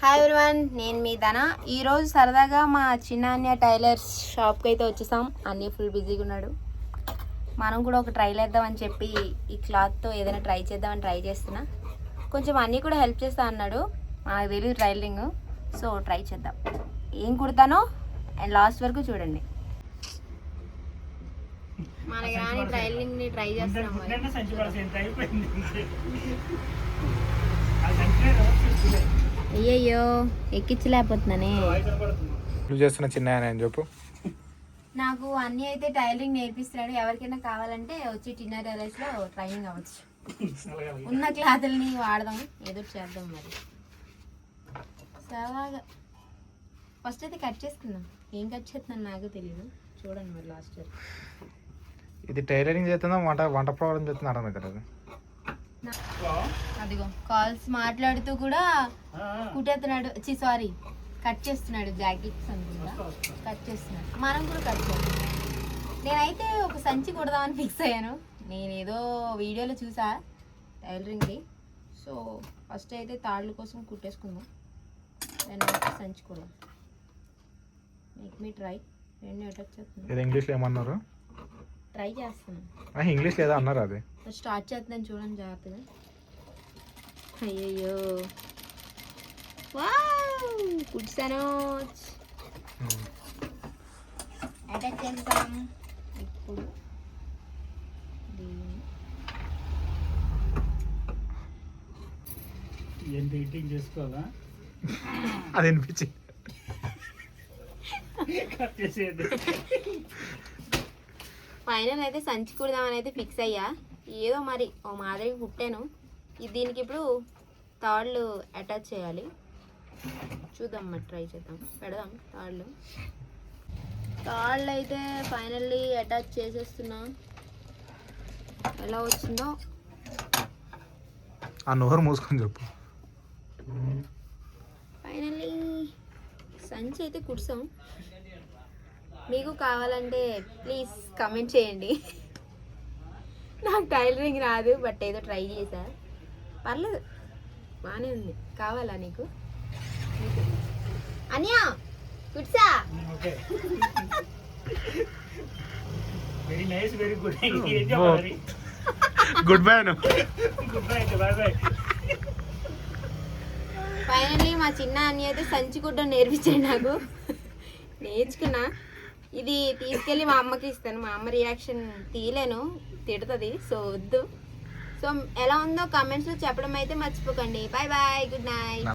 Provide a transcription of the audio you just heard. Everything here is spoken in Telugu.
హాయ్ ఎవ్రీవన్, నేను మీ ధన. ఈరోజు సరదాగా మా చిన్న అన్య టైలర్స్ షాప్కి అయితే వచ్చేసాం. అన్నీ ఫుల్ బిజీగా ఉన్నాడు. మనం కూడా ఒక ట్రైల్ వేద్దామని చెప్పి ఈ క్లాత్తో ఏదైనా ట్రై చేద్దామని ట్రై చేస్తున్నా. కొంచెం అన్నీ కూడా హెల్ప్ చేస్తా అన్నాడు. నాకు తెలియదు ట్రైలింగ్, సో ట్రై చేద్దాం. ఏం కుడతానో అండ్ లాస్ట్ వరకు చూడండి. మనకి రాని ట్రైలింగ్ని ట్రై చేస్తున్నాం. అయ్యయ్యో ఎక్కించలేకపోతున్నానే. నువ్వు చేస్తున్న చిన్న అని చెప్పు. నాకు అన్నీ అయితే టైలరింగ్ నేర్పిస్తున్నాడు. ఎవరికైనా కావాలంటే వచ్చి టిన్నా టైలర్స్లో ట్రైనింగ్ అవ్వచ్చు. ఉన్న క్లాతుల్ని వాడదాం, ఏదో చేద్దాం. మరి సరదాగా ఫస్ట్ అయితే కట్ చేసుకుందాం. ఏం కట్ చేస్తున్నాను నాకు తెలియదు, చూడండి మరి లాస్ట్ ఇయర్. ఇది టైలరింగ్ చేస్తుందా వంట ప్రోగ్రామ్ చేస్తున్నా అర్థం కదా. అదిగో కాల్స్ మాట్లాడుతూ కూడా కుట్టేస్తున్నాడు. సారీ, కట్ చేస్తున్నాడు. జాకెట్స్ అనుకుంటా కట్ చేస్తున్నాడు. మనం కూడా కట్ చేస్తాం. నేనైతే ఒక సంచి కుడదామని ఫిక్స్ అయ్యాను. నేను ఏదో వీడియోలో చూసా టైలరింగ్ది. సో ఫస్ట్ అయితే తాళ్ళ కోసం కుట్టేసుకుందాం, దాన్ని సంచి కూడా. Make me try. రెండు అటాచ్ చేస్తున్నాను. ఇంగ్లీష్లో ఏమన్నారు? ట్రై చేస్తున్నాను. ఇంగ్లీష్ లేదా అన్నారు. అది స్టార్ట్ చేస్తున్నాను, చూడండి జాగ్రత్తగా. అయ్యయ్యో కుట్సాను. అటాచ్ చేస్తాం. ఇప్పుడు చేసుకోవాలా అది అనిపించింది. ఫైనల్ అయితే సంచి కుడదామని అయితే ఫిక్స్ అయ్యా. ఏదో మరి ఓ మాదిరిగా కుట్టాను. దీనికి ఇప్పుడు తాళ్ళు అటాచ్ చేయాలి. చూద్దాం మరి, ట్రై చేద్దాం, పెడదాం తాళ్ళు అయితే ఫైనల్లీ అటాచ్ చేసేస్తున్నా. ఎలా వచ్చిందో ఆ నోరు మూసుకొని చెప్పు. ఫైనల్లీ సంచి అయితే కుడిసాం. మీకు కావాలంటే ప్లీజ్ కమెంట్ చేయండి. నాకు టైలరింగ్ రాదు, బట్ ఏదో ట్రై చేశా. పర్లేదు, బాగానే ఉంది. కావాలా నీకు? అన్యా కుట్సా. Very nice, very good. Good bye. Good bye, bye bye. Finally మా చిన్న అన్య అయితే సంచి కుట్టడం నేర్పించాడు నాకు. నేర్చుకున్నా. ఇది తీసుకెళ్ళి మా అమ్మకి ఇస్తాను. మా అమ్మ రియాక్షన్ తీయలేను, తిడుతుంది. సో వద్దు. సో ఎలా ఉందో కామెంట్స్లో చెప్పడం అయితే మర్చిపోకండి. Bye bye, good night.